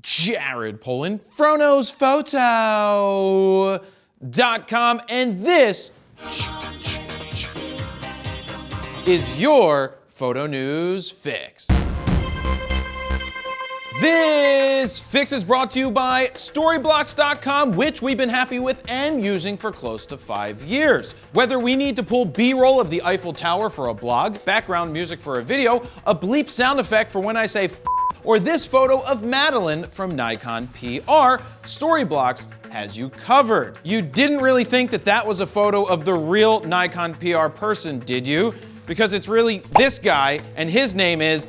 Jared Polin, FroKnowsPhoto.com, and this is your Photo News Fix. This fix is brought to you by Storyblocks.com, which we've been happy with and using for close to 5 years. Whether we need to pull B-roll of the Eiffel Tower for a blog, background music for a video, a bleep sound effect for when I say or this photo of Madeline from Nikon PR, Storyblocks has you covered. You didn't really think that that was a photo of the real Nikon PR person, did you? Because it's really this guy, and his name is...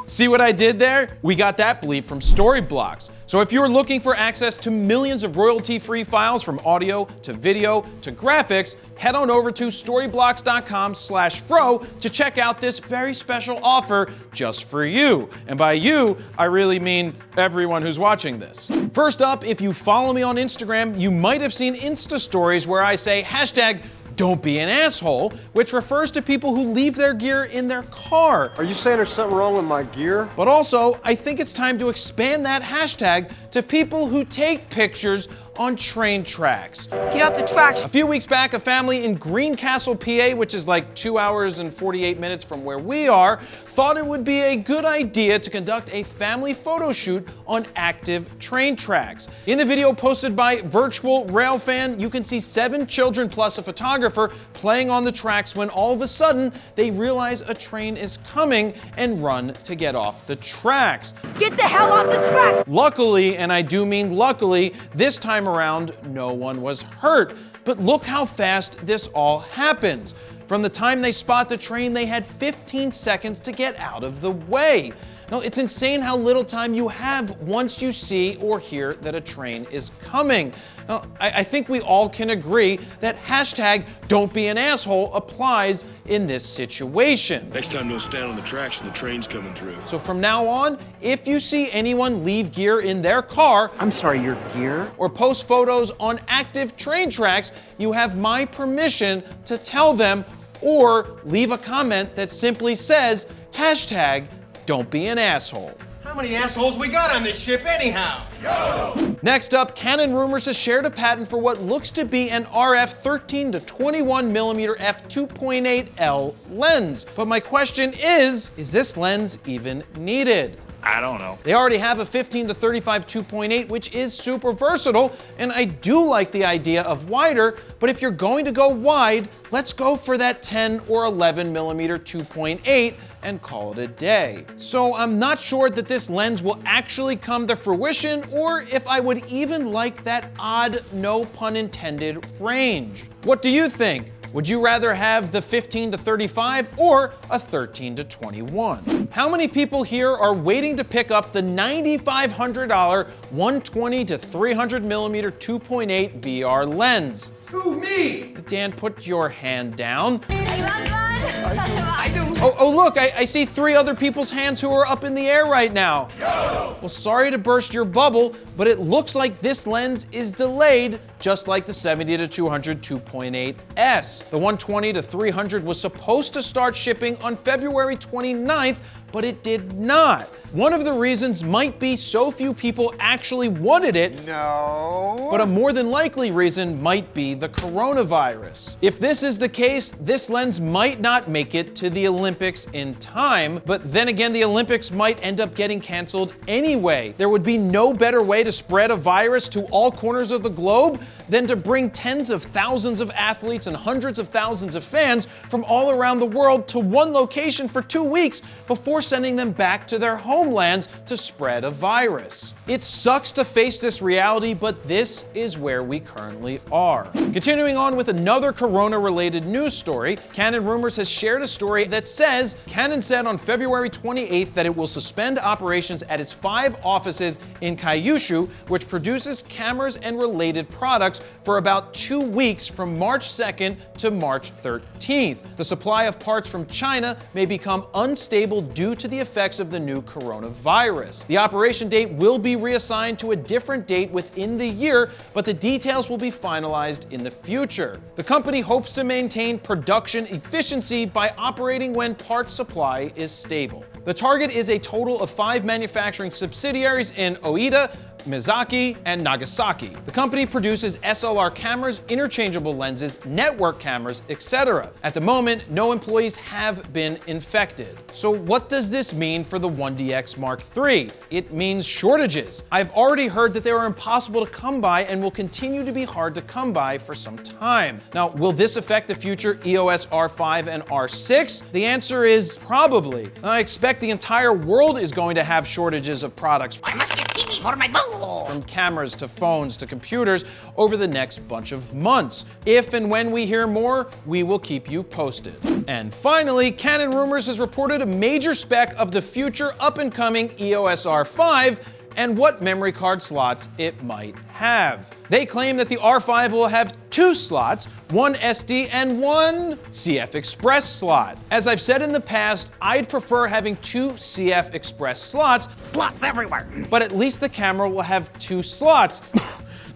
See what I did there? We got that bleep from Storyblocks. So if you're looking for access to millions of royalty-free files from audio to video to graphics, head on over to storyblocks.com/fro to check out this very special offer just for you. And by you, I really mean everyone who's watching this. First up, if you follow me on Instagram, you might have seen Insta stories where I say hashtag "Don't be an asshole," which refers to people who leave their gear in their car. Are you saying there's something wrong with my gear? But also, I think it's time to expand that hashtag to people who take pictures on train tracks. Get off the tracks. A few weeks back, a family in Greencastle, PA, which is like 2 hours and 48 minutes from where we are, thought it would be a good idea to conduct a family photo shoot on active train tracks. In the video posted by Virtual Railfan, you can see 7 children plus a photographer playing on the tracks when all of a sudden they realize a train is coming and run to get off the tracks. Get the hell off the tracks! Luckily, and I do mean luckily, this time around no one was hurt. But look how fast this all happens. From the time they spot the train, they had 15 seconds to get out of the way. Now, it's insane how little time you have once you see or hear that a train is coming. Now, I think we all can agree that hashtag "Don't be an asshole" applies in this situation. Next time, don't stand on the tracks when the train's coming through. So from now on, if you see anyone leave gear in their car, I'm sorry, your gear? or post photos on active train tracks, you have my permission to tell them or leave a comment that simply says hashtag "Don't be an asshole." How many assholes we got on this ship anyhow? Yo! Next up, Canon Rumors has shared a patent for what looks to be an RF 13 to 21mm f2.8L lens. But my question is this lens even needed? I don't know. They already have a 15 to 35 2.8, which is super versatile, and I do like the idea of wider, but if you're going to go wide, let's go for that 10 or 11mm 2.8 and call it a day. So I'm not sure that this lens will actually come to fruition, or if I would even like that odd, no pun intended, range. What do you think? Would you rather have the 15 to 35 or a 13 to 21? How many people here are waiting to pick up the $9,500 120 to 300mm 2.8 VR lens? Who, me? Dan, put your hand down. I do. Oh, look, I see 3 other people's hands who are up in the air right now. Yo! Well, sorry to burst your bubble, but it looks like this lens is delayed, just like the 70 to 200 2.8S. The 120 to 300 was supposed to start shipping on February 29th, but it did not. One of the reasons might be so few people actually wanted it. No. But a more than likely reason might be the coronavirus. If this is the case, this lens might not make it to the Olympics in time, but then again, the Olympics might end up getting canceled anyway. There would be no better way to spread a virus to all corners of the globe than to bring tens of thousands of athletes and hundreds of thousands of fans from all around the world to one location for 2 weeks before sending them back to their homelands to spread a virus. It sucks to face this reality, but this is where we currently are. Continuing on with another corona-related news story, Canon Rumors has shared a story that says Canon said on February 28th that it will suspend operations at its 5 offices in Kyushu, which produces cameras and related products, for about 2 weeks from March 2nd to March 13th. The supply of parts from China may become unstable due to the effects of the new coronavirus. The operation date will be reassigned to a different date within the year, but the details will be finalized in the future. The company hopes to maintain production efficiency by operating when parts supply is stable. The target is a total of 5 manufacturing subsidiaries in Oita, Miyazaki, and Nagasaki. The company produces SLR cameras, interchangeable lenses, network cameras, etc. At the moment, no employees have been infected. So what does this mean for the 1DX Mark III? It means shortages. I've already heard that they are impossible to come by and will continue to be hard to come by for some time. Now, will this affect the future EOS R5 and R6? The answer is probably. I expect the entire world is going to have shortages of products. I must get TV for my bowl. From cameras to phones to computers over the next bunch of months. If and when we hear more, we will keep you posted. And finally, Canon Rumors has reported a major spec of the future up-and-coming EOS R5 and what memory card slots it might have. They claim that the R5 will have 2 slots, one SD and one CF Express slot. As I've said in the past, I'd prefer having 2 CF Express slots. Slots everywhere. But at least the camera will have 2 slots.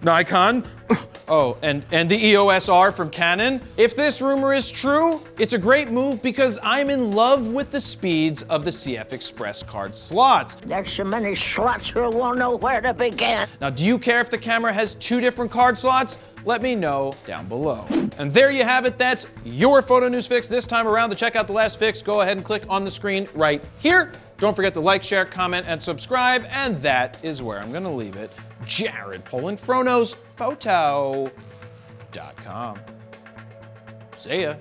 Nikon. Oh, and the EOS R from Canon. If this rumor is true, it's a great move because I'm in love with the speeds of the CF Express card slots. There's so many slots you won't know where to begin. Now, do you care if the camera has 2 different card slots? Let me know down below. And there you have it. That's your photo news fix this time around. To check out the last fix, go ahead and click on the screen right here. Don't forget to like, share, comment, and subscribe. And that is where I'm gonna leave it. Jared Polin, FroKnowsPhoto.com. See ya.